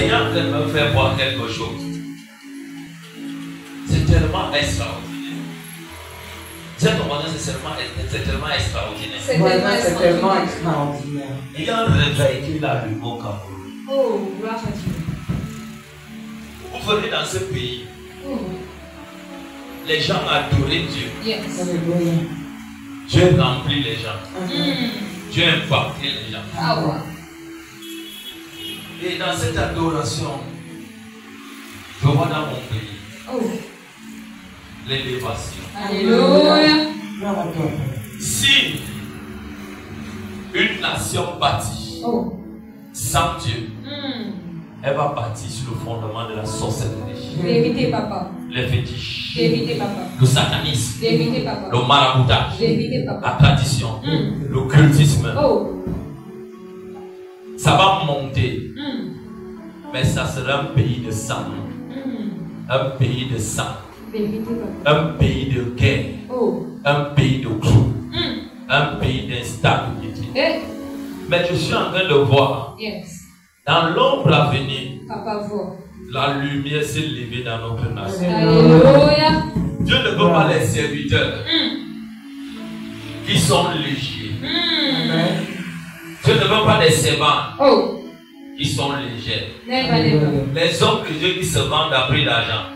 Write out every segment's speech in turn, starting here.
Seigneur vient me faire voir quelque chose. C'est tellement extraordinaire. Cette compagnie, c'est tellement extraordinaire. C'est tellement extraordinaire. Il y a un réveil qui est là du mot Cameroun. Oh, gloire à Dieu. Vous venez dans ce pays. Les gens adoraient Dieu. Yes. Dieu remplit les gens. Dieu impacte les gens. Ah ouais. Et dans cette adoration, je vois dans mon pays l'élévation. Alléluia. Si une nation bâtie sans Dieu, elle va bâtir sur le fondement de la sorcellerie. Vérité, papa. Les fétiches. Vérité, papa. Le satanisme. Vérité, papa. Le maraboutage. Vérité, papa. La tradition. Le cultisme. Ça va monter. Mais ça sera un pays de sang. Un pays de sang. Vérité, papa. Un pays de guerre. Un pays de clous. Un pays d'instabilité. Mais je suis en train de voir. Yes. Dans l'ombre à venir, Papa voit. la lumière s'est levée dans notre nation. Alléluia. Dieu ne veut pas les serviteurs qui sont légers. Dieu ne veut pas les servants qui sont légers. Les hommes de Dieu qui se vendent à prix d'argent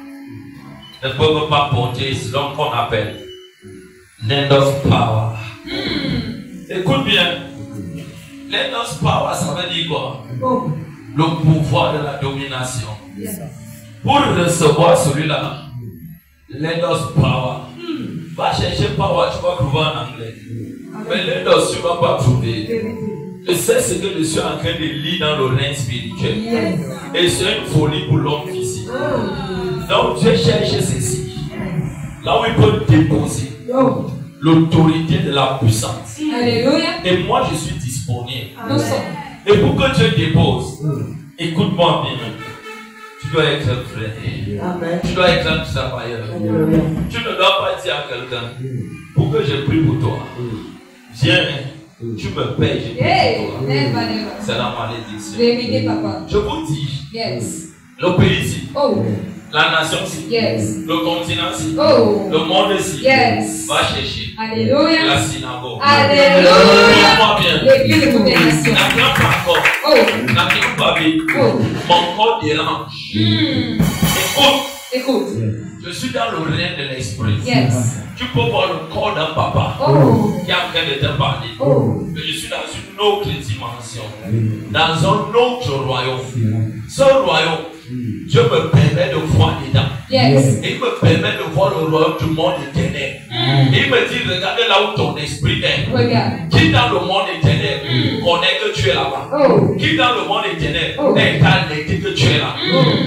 ne peuvent pas porter ce qu'on appelle land of power. Écoute bien. Land of power, ça veut dire quoi? Le pouvoir de la domination. Pour recevoir celui-là, land of power. Va chercher power, tu vas trouver en anglais. Mais land of, tu ne vas pas trouver. Je sais ce que je suis en train de lire dans le règne spirituel. Et c'est une folie pour l'homme physique. Donc Dieu cherche ceci. Là où il peut déposer l'autorité de la puissance. Alléluia. Et moi je suis disponible. Nous sommes. Et pour que Dieu dépose, écoute-moi bien. Tu dois être un frère. Tu dois être un travailleur. Tu ne dois pas dire à quelqu'un, pour que je prie pour toi. Viens, tu me payes, je prie pour toi. C'est la malédiction. Vérité, papa. Je vous dis, Yes. le pays ici, la nation ici, le continent ici, le monde ici, va chercher Alléluia. la synagogue. Alléluia. Écoute-moi bien. L'église de toutes les nations. N'attends pas encore. N'attends pas bien. Mon corps dérange. Écoute. Je suis dans le règne de l'esprit. Tu peux voir le corps d'un papa qui est en train de te parler. Mais je suis dans une autre dimension. Dans un autre royaume. Ce royaume, Dieu me permet de voir dedans. Et il me permet de voir le royaume du monde éternel. Et il me dit, regardez là où ton esprit est. Qui dans le monde éternel connaît que tu es là-bas. Qui dans le monde éternel est connecté que tu es là.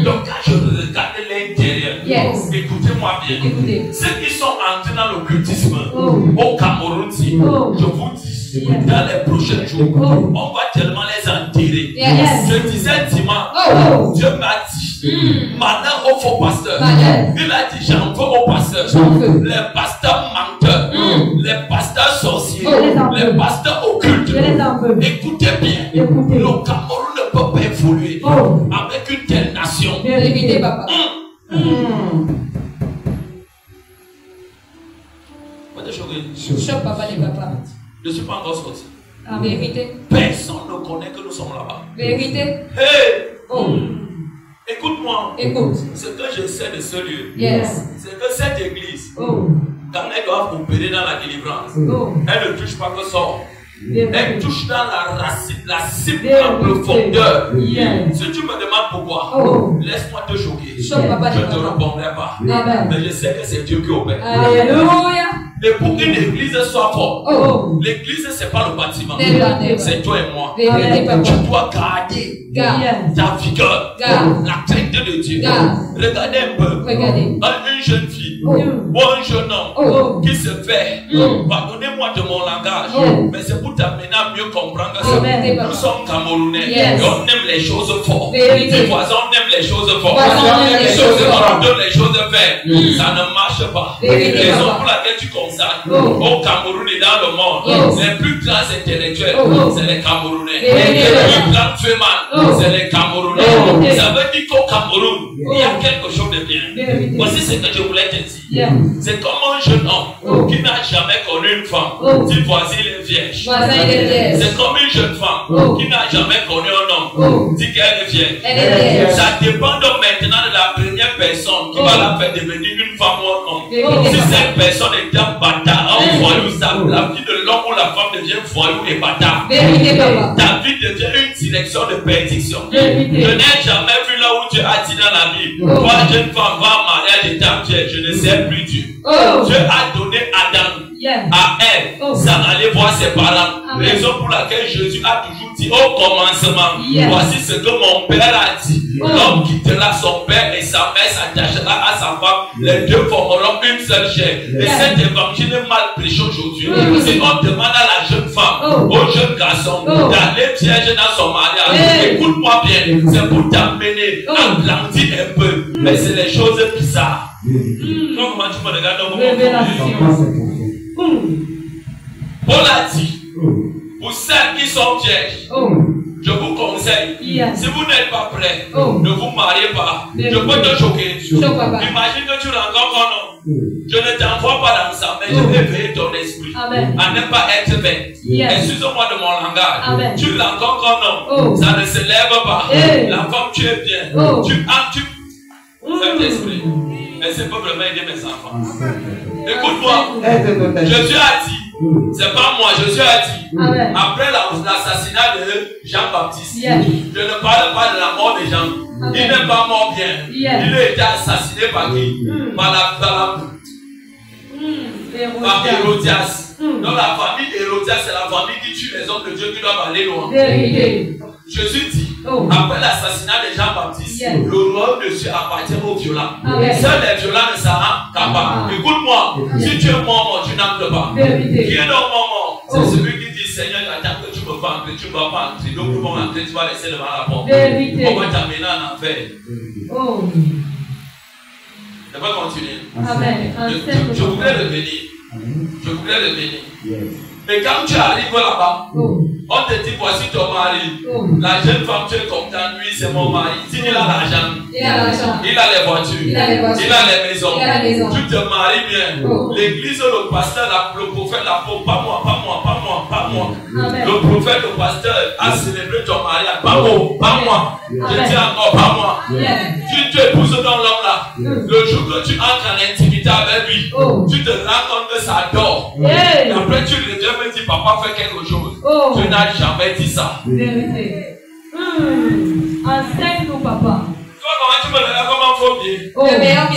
Donc quand je regarde l'intérieur, écoutez-moi bien. Ceux qui sont entrés dans le cultisme au Cameroun, je vous dis, dans les prochains jours, on va tellement les enterrer. Je disais dimanche, Dieu m'a dit, maintenant au faux pasteur, il a dit, j'en veux au pasteur. Les pasteurs menteurs, les pasteurs sorciers, les pasteurs occultes. Écoutez bien, le Cameroun ne peut pas évoluer avec une telle nation. Vérité, papa. Choc, papa, les papas. Je ne suis pas encore sorti. En vérité. Personne ne connaît que nous sommes là-bas. Vérité. Hey! Écoute-moi. Écoute. Ce que je sais de ce lieu, c'est que cette église, quand elle doit opérer dans la délivrance, elle ne touche pas que ça. Elle touche dans la racine, la cible en profondeur. Si tu me demandes pourquoi, laisse-moi te choquer. Je ne te répondrai pas. Mais je sais que c'est Dieu qui opère. Alléluia. Et pour qu'une église soit forte, l'église c'est pas le bâtiment, c'est toi et moi. Tu dois garder ta vigueur, la crainte de Dieu. Regardez un peu, une jeune fille un jeune homme qui se fait, pardonnez-moi de mon langage, mais c'est pour t'amener à mieux comprendre que nous sommes Camerounais et on aime les choses fortes. Les voisins aiment les choses fortes. Les choses fortes, on donne les choses vertes. Ça ne marche pas. Raison pour laquelle tu constates au Cameroun et dans le monde, les plus grands intellectuels, c'est les Camerounais. Les plus grands femmes, c'est les Camerounais. Ça veut dire qu'au Cameroun, il y a quelque chose de bien. Voici ce que je voulais te dire. C'est comme un jeune homme qui n'a jamais connu une femme. Dit voici les vierges. C'est comme une jeune femme qui n'a jamais connu un homme. Dit qu'elle est vierge. Ça dépend donc maintenant de la première personne qui va la faire devenir une femme ou un homme. Si cette personne est un bâtard, un voyou, la vie de l'homme ou la femme devient voyou et bâtard. Ta vie devient une direction de perdition. Je n'ai jamais vu là où Dieu a dit dans la Bible, toi jeune femme va en mariage et ta vierge, je ne sais plus Dieu. Dieu a donné Adam à elle sans aller voir ses parents. Raison pour laquelle Jésus a toujours dit au commencement, voici ce que mon père a dit. L'homme quittera son père et sa mère s'attachera à sa femme. Les deux formeront une seule chair. Et cet évangile est mal prêché aujourd'hui. Si on demande à la jeune femme, au jeune garçon, d'aller vierge dans son mariage, écoute-moi bien, c'est pour t'amener à grandir un peu. Mais c'est les choses bizarres. Comment tu me regardes? Paul a dit, pour celles qui sont vierges, je vous conseille, si vous n'êtes pas prêts, ne vous mariez pas. Je peux te choquer. Imagine que tu rencontres un homme. Je ne t'envoie pas dans ça, mais je vais éveiller ton esprit à ne pas être bête. Excuse-moi de mon langage. Tu rencontres un homme, ça ne se lève pas. La femme, tu es bien. Saint-Esprit, essaie pas vraiment aider mes enfants. Écoute-moi, Jésus a dit, c'est pas moi, Jésus a dit, après l'assassinat de Jean-Baptiste, je ne parle pas de la mort de Jean. Il n'est pas mort bien. Il a été assassiné par qui? Par Hérodias. Donc la famille d'Hérodias, c'est la famille qui tue les hommes de Dieu qui doivent aller loin. Jésus dit, après l'assassinat de Jean-Baptiste, le royaume de Dieu appartient aux violents. Seuls les violents ne s'en rendent capables. Écoute-moi, si tu es mort, tu n'entres pas. Qui est donc mort? C'est celui qui dit, Seigneur, attends que tu me vas entrer, tu ne vas pas entrer. Donc, pour entrer, tu vas laisser devant la porte. On va t'amener en enfer. Je vais continuer. Je voudrais revenir. Je voudrais revenir. Mais quand tu arrives là-bas, on te dit voici ton mari. La jeune femme, tu es content, lui c'est mon mari. Il a l'argent, il a les voitures, il a les maisons. Tu te maries bien. L'église, le pasteur, le prophète, pas moi. Le prophète, le pasteur a célébré ton mariage. Pas moi. Je dis encore pas moi. Tu épouses dans l'homme là. Le jour que tu entres en intimité avec lui, tu te rends compte que ça dort. Et après tu reviens me dis papa fait quelque chose. Tu n'as jamais dit ça. Enseigne-nous, papa. Tu vois comment tu me regardes comment faut bien.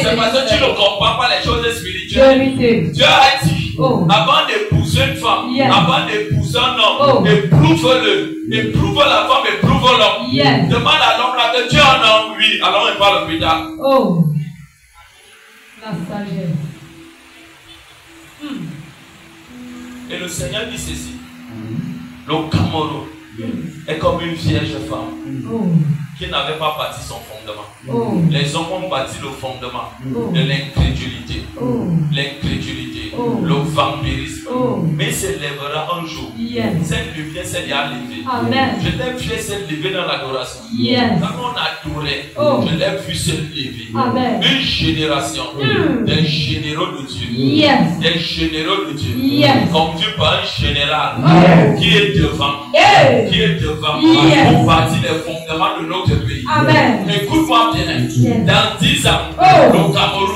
C'est parce que tu ne comprends pas les choses spirituelles. Dieu a dit, avant d'épouser une femme, avant d'épouser un homme, éprouve-le. Éprouve la femme, éprouve l'homme. Demande à l'homme là que tu es un homme, oui. Alors il parle plus tard. La sagesse. Et le Seigneur dit ceci. Le Cameroun est comme une vierge femme qui n'avait pas bâti son fondement. Les hommes ont bâti le fondement de l'incrédulité. L'incrédulité, le vampirisme. Mais il se lèvera un jour. Cette lumière s'est déjà levée. Je l'ai vu se lever dans l'adoration. Quand on adorait, je l'ai vu se lever. Une génération des généraux de Dieu. Des généraux de Dieu. Comme Dieu par un général qui est devant. Pour bâtir les fondements de notre pays. Écoute-moi bien. Dans 10 ans, le Cameroun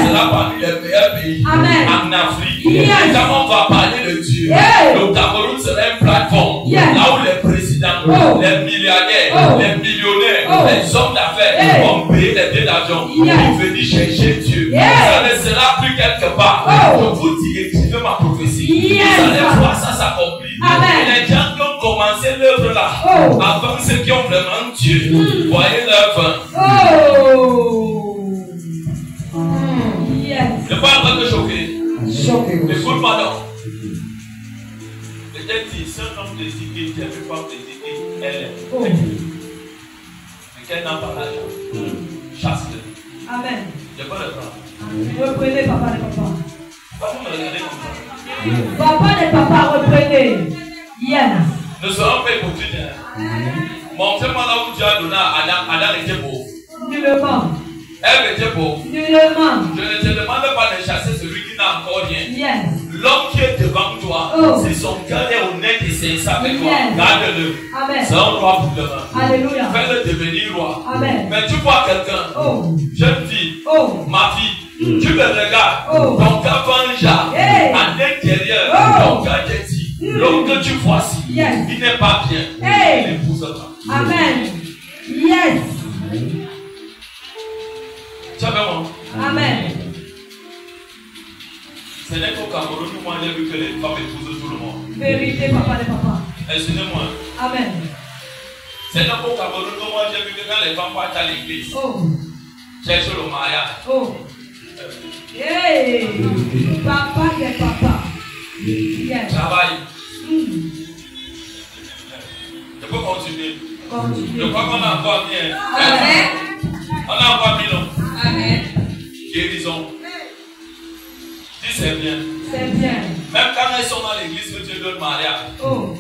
sera parmi les meilleurs pays en Afrique. Quand on va parler de Dieu, le Cameroun sera une plateforme là où les présidents, les milliardaires, les millionnaires, les hommes d'affaires vont payer les billets d'avion pour venir chercher Dieu. Ça ne sera plus quelque part. Je vous dis, écrivez ma prophétie. Vous allez voir ça s'accomplir. Et les gens qui ont commencé l'œuvre là, avant ceux qui ont vraiment Dieu, voyez l'œuvre. Je peux Écoute, pardon. Peut-être si un homme te dit qu'il t'aime, une femme te dit qu'elle aime. Mais qu'elle n'a pas l'argent. Chasse-le. Amen. Je peux le prendre. Reprenez, papa et papa. Pourquoi vous me regardez comme ça? Papa et papa, reprenez. Yana. Nous serons pas écoutés. Montrez-moi là où tu as donné à Adam était beau. Nullement. Elle était beau. Nullement. Je ne te demande pas de chasser celui qui n'a encore rien. Yes. L'homme qui est devant toi, si son cœur est honnête et sincère avec toi, garde-le. Amen. C'est un roi pour demain. Alléluia. Fais-le devenir roi. Amen. Mais tu vois quelqu'un, jeune fille, ma fille, tu me regardes, ton cœur venge à l'intérieur, ton cœur te dit, l'homme que tu vois ici, il n'est pas bien. Il épouse-toi. Amen. Yes. Tu as moi? Amen. Ce n'est qu'au Cameroun où moi j'ai vu que les femmes épousent tout le monde. Vérité, papa et papa. Excusez-moi. Amen. C'est n'est qu'au Cameroun où moi j'ai vu que quand les femmes partent à l'église, cherchent le mariage. Hey. Papa et papa. Yes. Travail. Je peux continuer. Je crois qu'on a encore bien. Amen. On a encore mis long. Amen. Guérison. Si c'est bien. C'est bien. Même quand elles sont dans l'église que Dieu donne mariage, on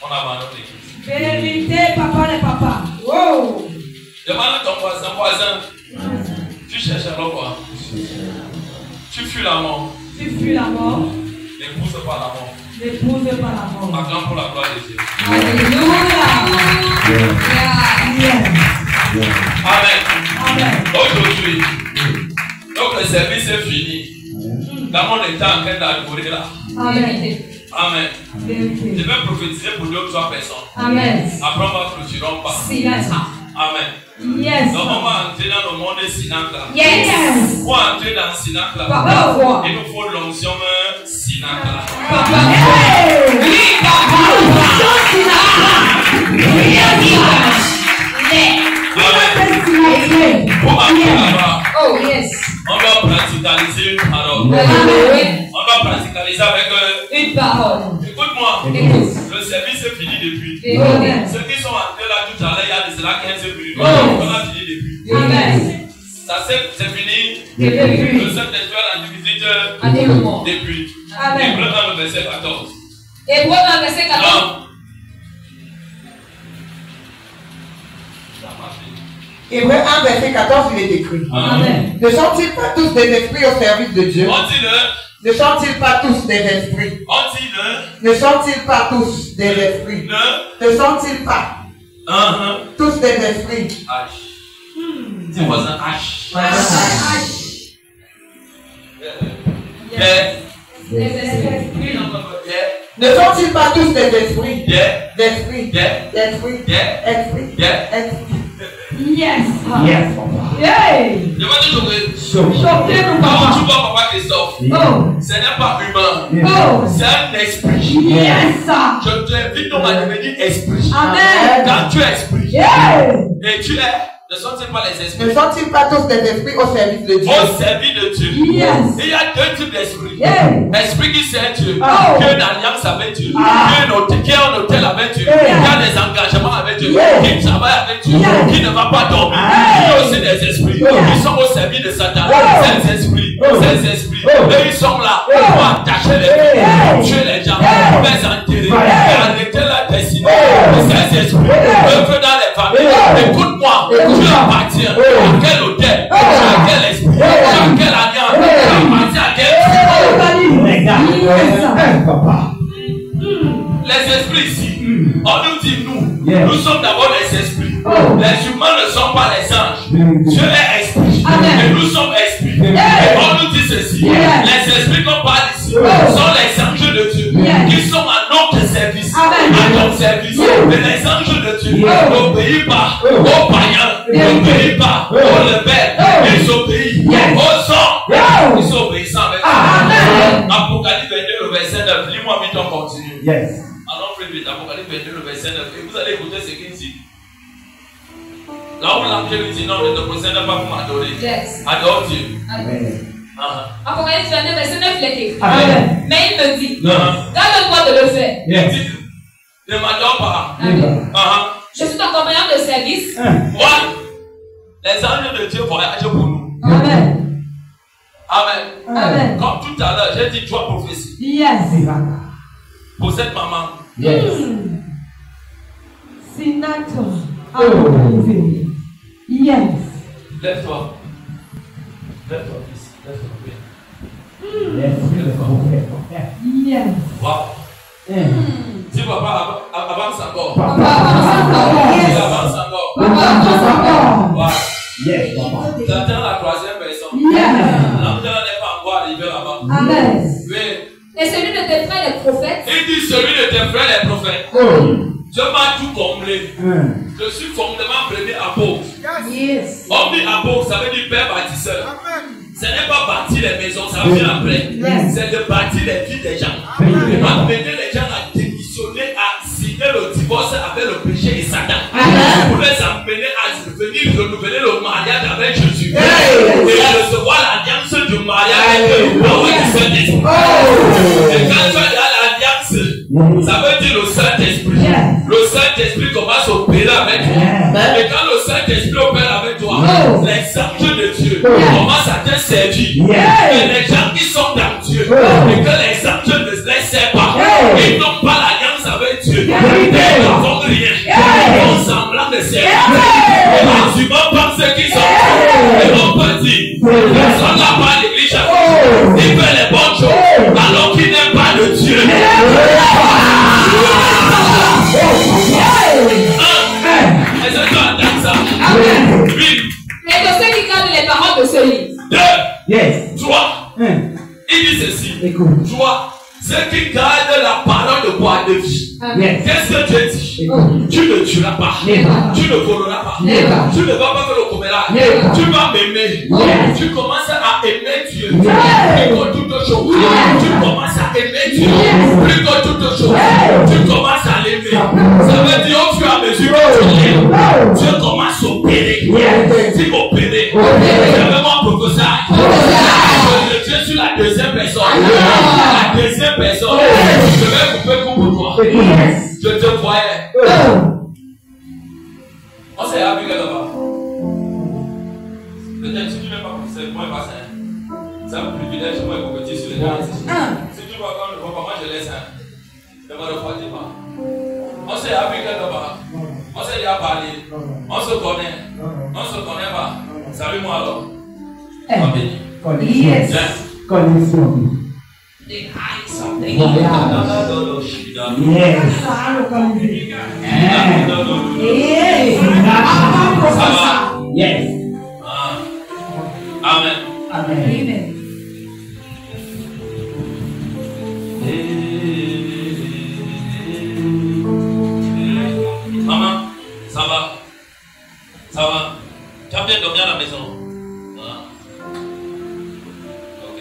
abandonne l'église. Vérité, papa et papa. Demande à ton voisin. Tu cherches alors quoi? Tu fuis la mort. Tu fuis la mort. N'épouse pas la mort. N'épouse pas la mort. Acclame pour la gloire de Dieu. Alléluia. Amen. Amen. Aujourd'hui, donc le service est fini. Dans mon état en train d'adorer là. Amen. Amen. Vérité. Je vais prophétiser pour 2 ou 3 personnes. Amen. Après, on va clôturer en bas. Amen. Yes. Donc, on va entrer dans le monde des Sinac là. Yes. Pour entrer dans le Sinac là, Papa. il nous faut l'onction Sinac là. Papa. Oui, papa. Pour entrer là-bas, Oh, yes. on va pratiqualiser une parole. Amen. On va pratiqualiser avec Une parole. Écoute-moi, Écoute. le service est fini depuis. Amen. Ceux qui sont entrés là tout à l'heure, il y a de cela 15 minutes. On a fini depuis. Amen. Ça c'est fini. Depuis. Le Saint-Esprit a divisé depuis. Amen. Hébreu dans le verset 14. Hébreu dans le verset 14. Non. Hébreu 1, verset 14, il est écrit. Amen. Ne sont-ils pas tous des esprits au service de Dieu? On dit le. Ne sont-ils pas tous des esprits? On dit le. Ne sont-ils pas tous des esprits? Le. Ne sont-ils pas tous des esprits? H. Dis voisin H. Ne sont-ils pas tous des esprits? D'esprit. Yes. Yes. Hey. Je vais te trouver. Chantez-nous, Quand papa. tu vois Papa Christophe, ce n'est pas humain. C'est un esprit. Yes. Je t'invite donc à devenir esprit. Amen. Quand tu es esprit, Yeah. et tu es, ne sont-ils pas les esprits Ne sont-ils pas tous des esprits au service de Dieu? au service de Dieu? Yes. Il y a 2 types d'esprits. Yeah. Esprit qui sert Dieu, qui Oh. a une alliance avec Dieu, qui a un hôtel avec Dieu, qui a des engagements avec Dieu, qui travaille avec Dieu, qui ne va pas dormir. Il y a aussi des esprits qui sont au service de Satan. Ces esprits, et ils sont là pour attacher les gens, tuer les gens, les enterrer, et arrêter la destinée. Ces esprits œuvrent dans les familles. Écoute-moi, tu appartiens à quel hôtel, à quel esprit, à quelle alliance, tu appartiens à quel les esprits ici, on nous dit nous sommes d'abord les esprits. Les humains ne sont pas les anges. Dieu est esprit. Et nous sommes esprits. Et on nous dit ceci. Les esprits qu'on parle ici sont les anges de Dieu qui sont à notre service. À ton service. Et les anges de Dieu n'obéissent pas aux païens. N'obéissent pas aux rebelles. Ils obéissent aux hommes. Ils sont obéissants avec Dieu. Apocalypse 22, le verset 9. Lis-moi vite, on continue. Yes. Allons plus vite. Apocalypse 22, le verset 9. Et vous allez écouter ce qu'il dit. Là où l'ange lui dit non, ne te procède pas pour m'adorer. Yes. Adore Dieu. Amen. Apocalypse 22, verset 9, il est écrit. Mais il me dit, garde-toi de le faire. Ne m'adore pas. Je suis ton compagnon de service. Moi, les anges de Dieu voyagent pour nous. Amen. Amen. Amen. Comme tout à l'heure, j'ai dit trois prophéties. Yes. Pour cette maman. Yes. Sinato. Yes. Lève-toi. Lève-toi, fils. Lève-toi. Yes. Wow. Dis papa, avance encore. Papa, Avance encore. Wow. Yes, papa. J'entends la troisième personne. Yes. L'ange n'est pas encore arrivé là-bas. Amen. Oui. Et celui de tes frères les prophètes. Il dit celui de tes frères les prophètes. Je m'ai tout comblé. Je suis fondamentalement premier apôtre. Yes. On dit apôtre, ça veut dire père bâtisseur. Ce n'est pas bâtir les maisons, ça vient après. C'est de bâtir les vies des gens. Amener les gens à démissionner, à signer le divorce avec le péché et Satan. Pour les amener à venir renouveler le mariage avec Jésus. Et recevoir l'alliance du mariage avec le power du Saint-Esprit. Et quand tu as l'alliance, ça veut dire le Saint-Esprit. Le Saint-Esprit commence à opérer avec toi. Et quand le Saint-Esprit opère avec toi, les anges de Dieu commencent à te servir. Et les gens qui sont dans Dieu, et que les anges ne les servent pas, ils n'ont pas l'alliance avec Dieu. Ils ne font rien. Ils font semblant de servir. Et les humains pensent qu'ils sont Dieu. Et on peut dire, personne n'a pas l'église. Il fait les bonnes choses alors qu'il n'aime pas de Dieu. Est-ce que tu entends ça? Oui. Et de ceux qui gardent les paroles de ce livre. 2, 3. Il dit ceci. Toi, ceux qui gardent la parole de quoi de vie. Qu'est-ce que Dieu dit? Tu ne tueras pas. Tu ne voleras pas. Tu ne vas pas faire le commérage. Tu vas m'aimer. Tu commences à aimer Dieu. Plus que toute chose. Tu commences à aimer Dieu. Plus que toute chose. Tu commences à l'aimer. Ça veut dire au fur et à mesure que tu l'aimes, Dieu commence à opérer. Tu opérer. Je vais m'en proposer. Je suis la deuxième personne. La deuxième personne. Je vais couper pour toi. Je te voyais. On s'est appris quelque part. Peut-être si tu n'es pas c'est moi pas ça. C'est un privilège moi pour petit sur les gars. Si tu vois quand le papa, moi je laisse. Ne me refroidis pas. On s'est appris quelque part. On s'est déjà parlé. On se connaît. On se connaît pas. Salut-moi alors. Amen. Yes. Connexion. The eyes of the Yes. Yes. Amen. Amen. Maman, ça va? Ça va? Tu as bien dormi à la maison? Ok.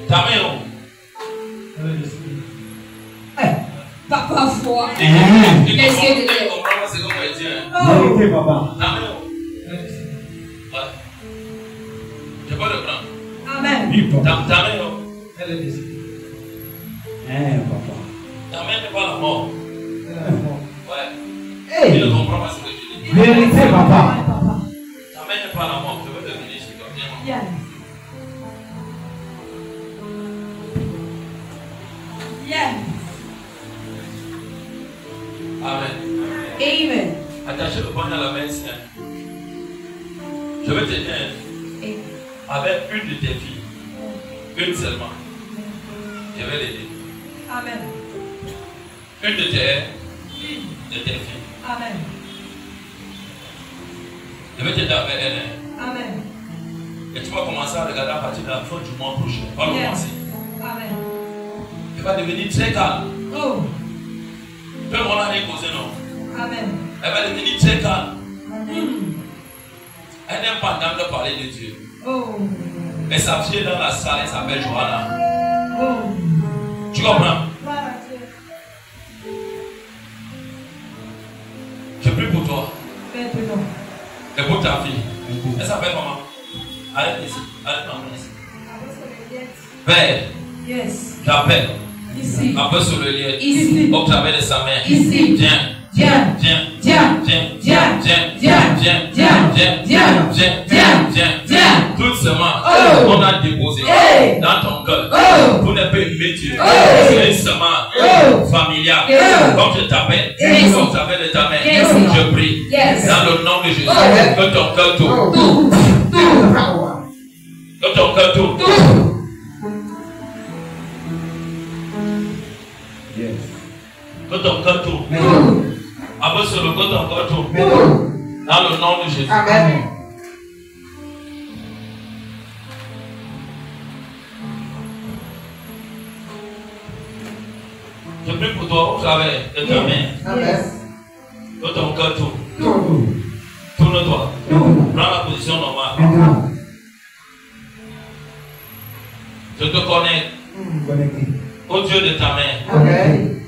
Ta main où? Papa foi. Tu comprends c'est comme elle dit. Vérité, papa. Ta main où? Ouais. Je peux le prendre. Amen. Ta main où? Papa. Ta main n'est pas la mort. Ouais. Hey. Tu ne comprends pas ce que je dis. Vérité, papa. Ta main n'est pas la mort. Je veux te venir ici comme bien. Yes. Yes. Amen. Amen. Attachez le poignet à la main, Seigneur. Je vais te dire, avec une de tes filles, une seulement, je vais l'aider. Amen. Une de tes filles. Amen. Je vais t'aider avec elle. Amen. Et tu vas commencer à regarder à partir de la fin du mois prochain. Pas Yes. commencer. Amen. Elle va devenir très calme. Oh. Peu mon année causée, non. Amen. Elle va devenir très calme. Amen. Elle n'aime pas d'entendre parler de Dieu. Oh. Mais sa fille est dans la salle, elle s'appelle Johanna. Oh. Tu comprends? Je prie pour toi. Fais pour ta fille. Elle s'appelle comment? Arrête ici. Arrête-moi ici. Père. Yes. J'appelle. Ici. Appelle sur le lien. Ici. Au travers de sa main. Ici. Viens. Viens. Viens. Viens. Viens. Viens. Viens. Viens. Viens. Viens. Viens. Viens. Viens. Viens. Viens. Viens. Toute semence qu'on a déposée dans ton cœur pour ne pas métier. C'est une semence familiale. Comme je t'appelle, au travers de ta main, je prie. Dans le nom de Jésus, que ton cœur tourne. Que ton cœur tourne. Que ton cœur tourne. Après sur le que ton cœur tourne. Dans le nom de Jésus. Amen. Je prie pour toi au travers de ta main. Amen. Que ton cœur tourne. Tourne-toi. Prends la position normale. Je te connais. Au Dieu de ta main.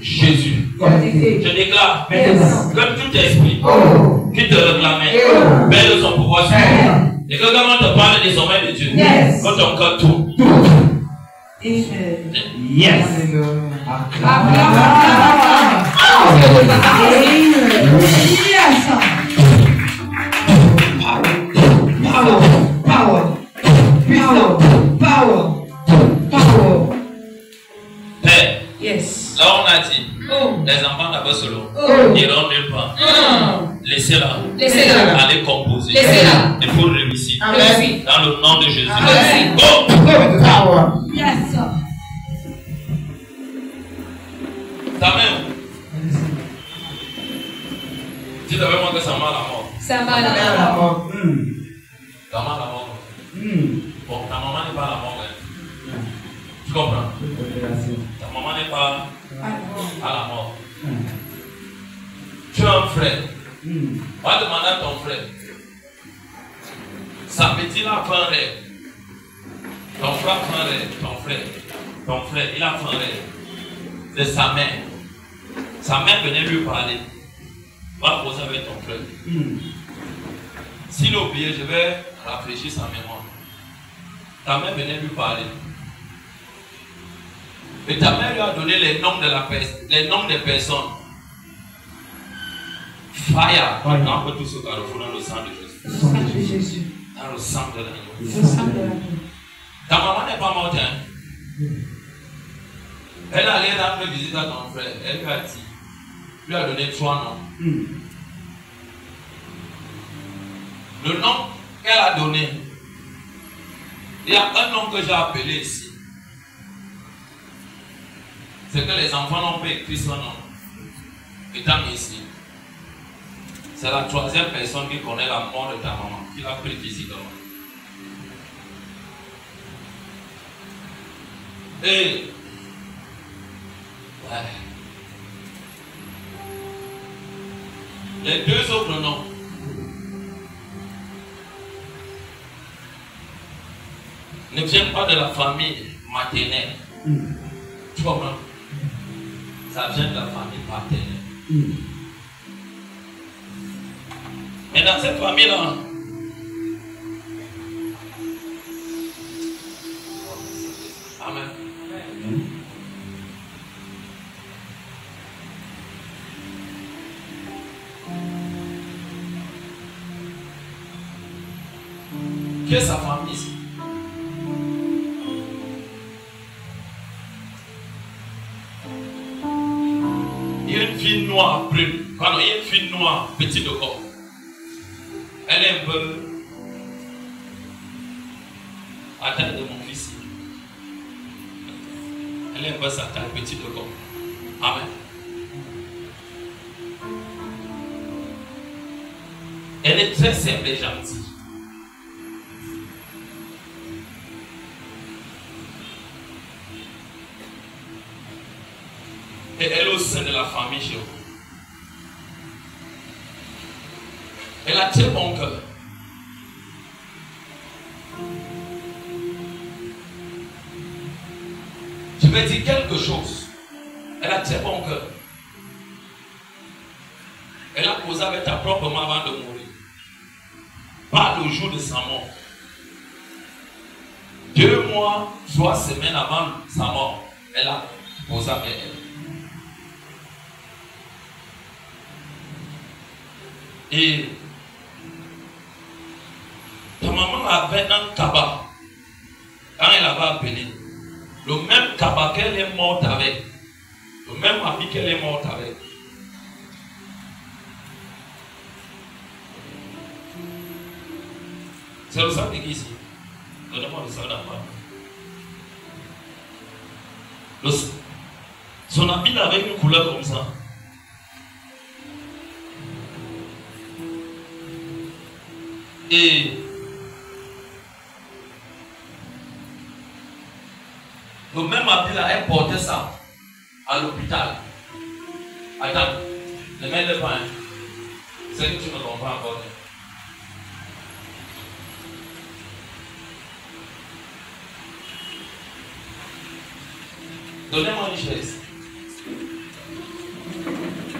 Jésus. Je déclare que tout esprit qui te réclamait perd de son pouvoir sur toi. Et que quand on te parle désormais de Dieu, que ton cœur tourne. Yes. Père, Yes. là on a dit, les enfants d'abord solo, n'iront nulle part. Laissez-la. Laissez-la. Aller composer. Laissez-la. Et pour réussir. Amen. Dans le nom de Jésus. Amen. Go! Yes. Ta main. Tu savais moi que ça m'a la mort. Ça va la mort. Ça m'a la mort. Bon, ta maman n'est pas la mort. Hein. Tu comprends? Ta maman n'est pas à la mort. Tu as un frère. Va demander à ton frère. Sa petite a fait un rêve. Ton frère a fait un rêve. Ton frère, il a fait un rêve. De sa mère. Sa mère venait lui parler. Va poser avec ton frère. S'il a oublié, je vais rafraîchir sa mémoire. Ta mère venait lui parler. Et ta mère lui a donné les noms des personnes. Fire. On peut tout ce carrefour dans le sang de Jésus. Dans le sang de l'agneau. Ta maman n'est pas morte. Hein? Elle allait rendre visite à ton frère. Elle lui a dit. Lui a donné 3 noms. Le nom qu'elle a donné. Il y a un nom que j'ai appelé ici. C'est que les enfants n'ont pas écrit son nom. Étant ici. C'est la 3e personne qui connaît la mort de ta maman, qui l'a pris physiquement. Et les 2 autres noms. Ne viennent pas de la famille maternelle. Tu comprends? Ça vient de la famille paternelle. Mais dans cette famille-là, amen. Qui est sa famille ici? Il y a une fille noire brune. Pardon, il y a une fille noire, petite de corps. Elle est un peu à taille de mon fils. Elle est un peu sa taille, petite de corps. Amen. Elle est très simple et gentille. Et elle est au sein de la famille chez vous. Elle a très bon cœur. Je vais dire quelque chose. Elle a très bon cœur. Elle a causé avec ta propre maman avant de mourir. pas le jour de sa mort. 2 mois, 3 semaines avant sa mort, elle a posé avec elle. Et ta maman avait un cabas. Quand elle avait appelé, le même cabas qu'elle est morte avec, le même ami qu'elle est morte avec. C'est le sang qui est ici. Donnez-moi le sang d'abord. Son habit avait une couleur comme ça. Et le même habit là, elle portait ça à l'hôpital. Attends, ne mets-le pas. C'est que tu ne comprends pas encore. Donnez-moi une chaise.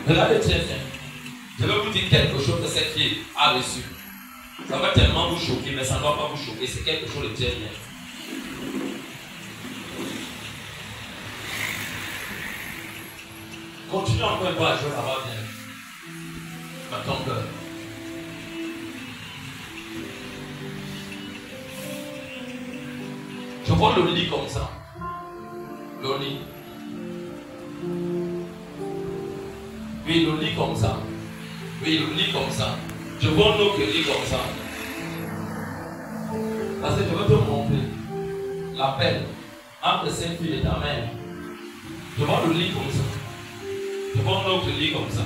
Regardez, tiens. Je vais vous dire quelque chose que cette fille a reçu. Ça va tellement vous choquer, mais ça ne doit pas vous choquer. C'est quelque chose de très bien. Continue encore un peu à jouer là-bas, bien. Dans ton cœur. Je vois le lit comme ça. Le lit. Oui, le lit comme ça. Oui, le lit comme ça. Je vois un autre lit comme ça. Parce que je veux te montrer l'appel entre cette fille et ta mère. Je vois le lit comme ça. Je vois un autre lit comme ça.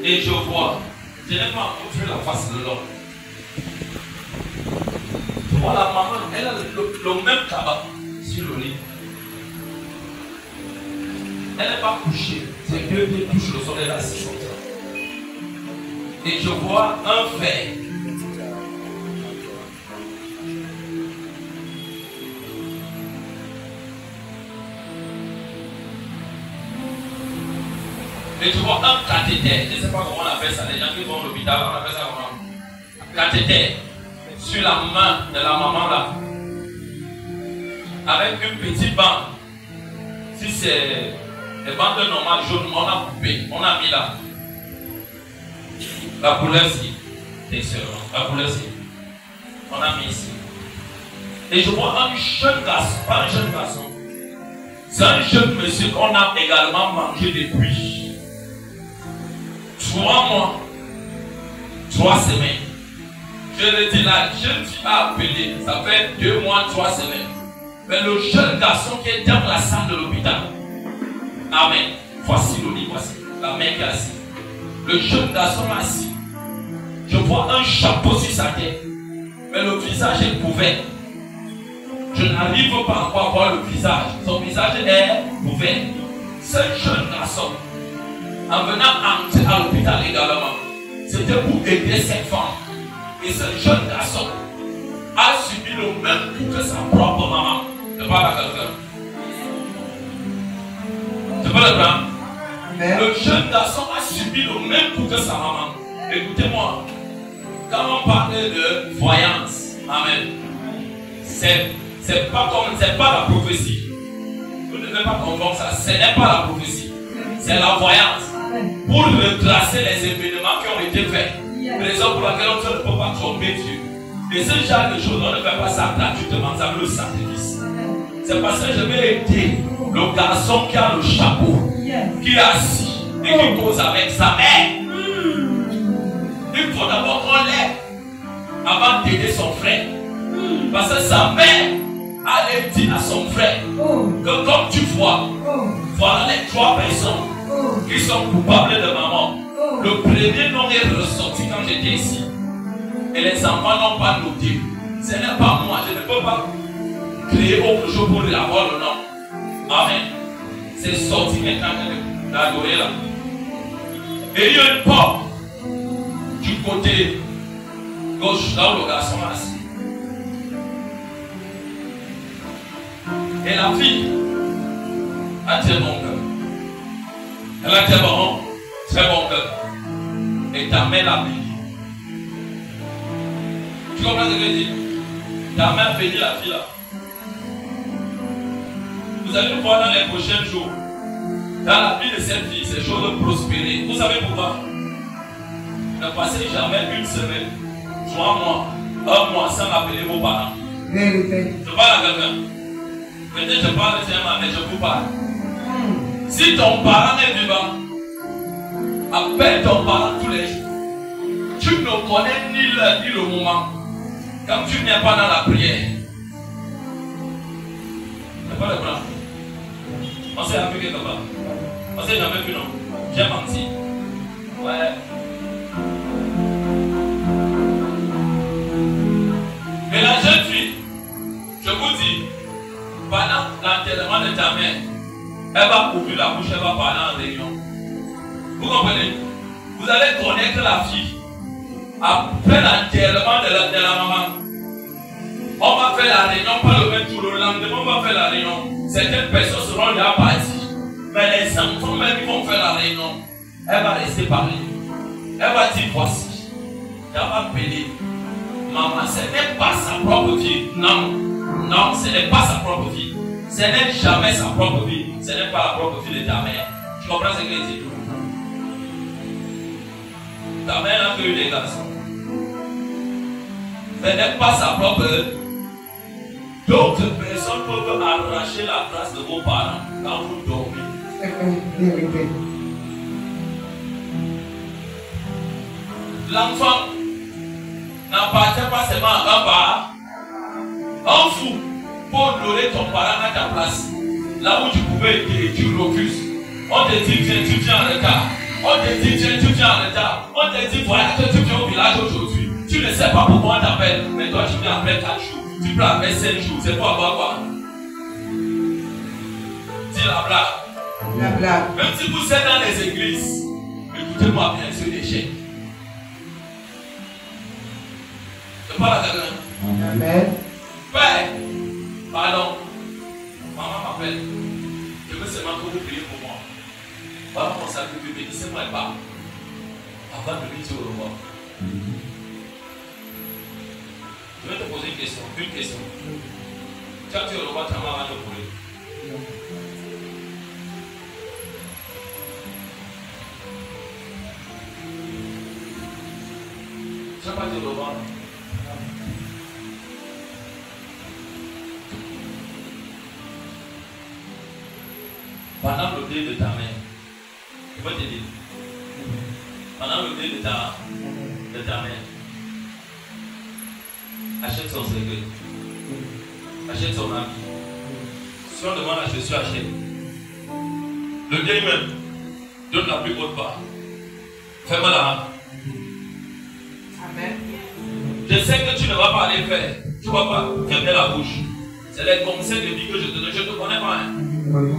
Et je vois, je n'ai pas montré la face de l'homme. Je vois la maman, elle a le même cabas sur le lit. Elle n'est pas couchée. Ses 2 pieds touchent le sol, elle est assise comme ça. Et je vois un verre. Et je vois un cathéter. Je ne sais pas comment on appelle ça. Les gens qui vont à l'hôpital, on appelle ça comment? Cathéter. Sur la main de la maman là. Avec une petite bande. Si c'est les bandes normales jaunes, on a coupé. On a mis là. La couleur ci. Excellent. La couleur ci. On a mis ici. Et je vois un jeune garçon. Pas un jeune garçon. C'est un jeune monsieur qu'on a également mangé depuis 3 mois, 3 semaines. Je le dis là, jeune fille a appelé, ça fait 2 mois, 3 semaines. Mais le jeune garçon qui est dans la salle de l'hôpital, amen. Voici le lit, voici la main qui est assise. Le jeune garçon assis. Je vois un chapeau sur sa tête, mais le visage est couvert. Je n'arrive pas encore à voir le visage. Son visage est couvert. Ce jeune garçon, en venant entrer à l'hôpital également, c'était pour aider cette femme. Et ce jeune garçon a subi le même coup que sa propre maman. Je parle à quelqu'un. Tu peux le prendre? Le jeune garçon a subi le même coup que sa maman. Écoutez-moi, quand on parle de voyance, amen, c'est pas la prophétie. Vous ne devez pas comprendre ça. Ce n'est pas la prophétie. C'est la voyance. Pour retracer les événements qui ont été faits. Raison pour laquelle on ne peut pas tromper Dieu. Et ce genre de choses, on ne fait pas ça gratuitement. Ça veut le sacrifice. C'est parce que je vais aider le garçon qui a le chapeau, qui est assis et qui cause avec sa mère. Il faut d'abord qu'on l'aide avant d'aider son frère. Parce que sa mère allait dire à son frère que comme tu vois, voilà les 3 personnes qui sont coupables de maman. Le premier nom est ressorti quand j'étais ici. Et les enfants n'ont pas noté. Ce n'est pas moi, je ne peux pas créer autre chose pour avoir le nom. Amen. C'est sorti maintenant d'adorer là. Et il y a une porte du côté gauche, là où le garçon est assis. Et la fille a très bon cœur. Elle a très bon cœur. Et ta mère l'a béni. Tu comprends ce que je dis? Ta mère bénit la fille là. Vous allez le voir dans les prochains jours. Dans la vie de cette fille, ces choses de prospérer. Vous savez pourquoi? Ne passez jamais une semaine, 3 mois, 1 mois sans appeler vos parents. Je parle à quelqu'un. Peut-être je parle de ma mais je vous parle. Si ton parent est vivant, appelle ton parent tous les jours. Tu ne connais ni l'heure ni le moment. Quand tu n'es pas dans la prière. C'est pas le plan. On s'est appris quelque part. On s'est jamais vu, non? J'ai menti. Ouais. Mais la jeune fille, je vous dis, pendant l'enterrement de ta mère, elle va ouvrir la bouche, elle va parler en réunion. Vous comprenez? Vous allez connaître la fille. Après l'enterrement de la maman, on va faire la réunion, pas le même jour, le lendemain, on va faire la réunion. Certaines personnes seront déjà parties. Mais les enfants même ils vont faire la réunion. Elle va rester parler. Elle va dire voici. Elle va appeler. Maman, ce n'est pas sa propre vie. Non. Non, ce n'est pas sa propre vie. Ce n'est jamais sa propre vie. Ce n'est pas la propre vie de ta mère. Tu comprends ce que je dis? Ta mère n'a que eu des garçons. Ce n'est pas sa propre. D'autres personnes peuvent arracher la grâce de vos parents quand vous dormez. L'enfant n'appartient pas seulement à un parent. Un fou pour honorer ton parent à ta place. Là où tu pouvais aider, tu refuses. On te dit tu viens en retard. On te dit tu viens en retard. On te dit voilà que tu viens au village aujourd'hui. Tu ne sais pas pourquoi on t'appelle. Mais toi tu viens après 4 jours. Tu peux après 5 jours. C'est pour avoir quoi? Dis la blague. La blague. Même si vous êtes dans les églises, écoutez-moi bien sur l'échec. Je parle à quelqu'un. Amen. Père, pardon. Maman m'appelle. Je veux seulement que vous priez pour moi. Voilà mon sacrifice, bénissez-moi et pas. Avant de lui dire au revoir. Je vais te poser une question. Une question. Tu as dit au revoir, ta maman va te brûler. Tu n'as pas dit au revoir. Pendant le deuil de ta mère, je vais te dire. Pendant le deuil de ta mère, achète son cercueil. Achète son habit. Si on demande à Jésus, achète. Le deuil même, donne la plus haute part. Fais-moi la main. Amen. Je sais que tu ne vas pas aller faire. Tu ne vas pas fermer la bouche. C'est les conseils de vie que je te donne. Je ne te connais pas. Hein? Ouais.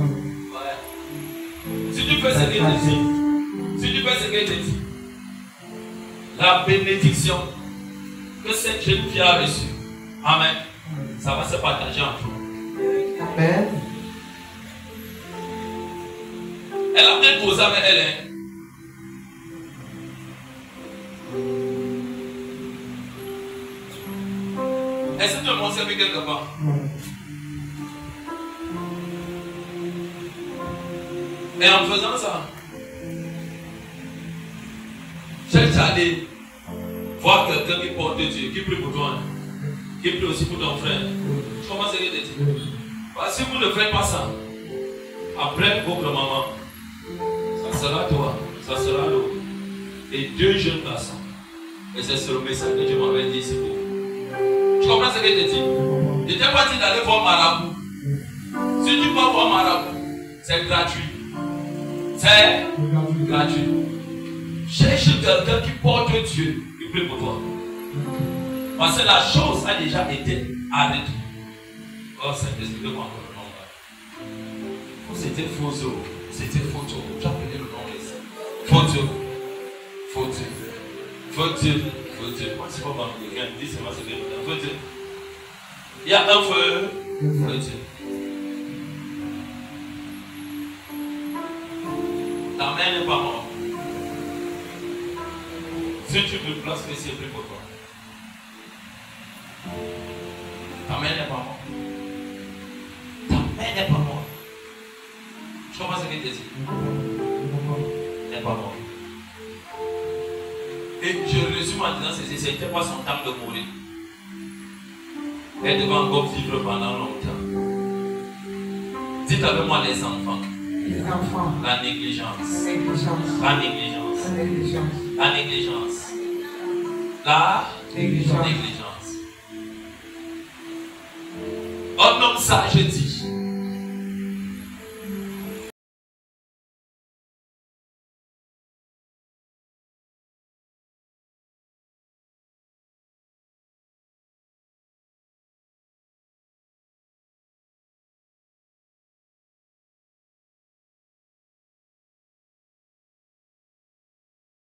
Si tu fais ce que je dis, si tu fais ce que je dis, la bénédiction que cette jeune fille a reçue, amen, ça va se partager entre vous. Amen. Elle a bien posé avec elle. Hein? Est-ce que tu m'as servi quelque part? Et en faisant ça, cherche à aller voir quelqu'un qui porte Dieu, qui prie pour toi, qui prie aussi pour ton frère. Tu commences à te dire. Parce que si vous ne faites pas ça, après votre maman, ça sera toi, ça sera l'autre. Et 2 jeunes garçons. Et c'est sur le message que Dieu m'avait dit ici pour vous. Tu comprends ce que je te dis? Je t'ai pas dit d'aller voir Marabout. Si tu vas voir Marabout, c'est gratuit. C'est gratuit. Cherche quelqu'un qui porte Dieu, qui prie pour toi. Parce que la chose a déjà été arrêtée. Oh, Saint-Esprit, demande le nom. C'était faux. C'était faux. Tu as appelé le nom ici. Faux Dieu. Faux Dieu. Faux Dieu. Faux Dieu. Moi, c'est pas ma vie. Dis, c'est moi, c'est bien. Faux Dieu. Il y a un feu. Faux Dieu. Ta mère n'est pas morte. Si tu veux place, c'est plus pour toi. Ta mère n'est pas morte. Ta mère n'est pas morte. Je comprends ce qu'il te dit. Elle n'est pas morte. Et je résume en disant ceci, c'était pas son temps de mourir. Elle devait encore vivre pendant longtemps. Dites avec moi les enfants. Les enfants. La négligence. La négligence. La négligence. La négligence. La négligence. La négligence. négligence. Un homme sage dit,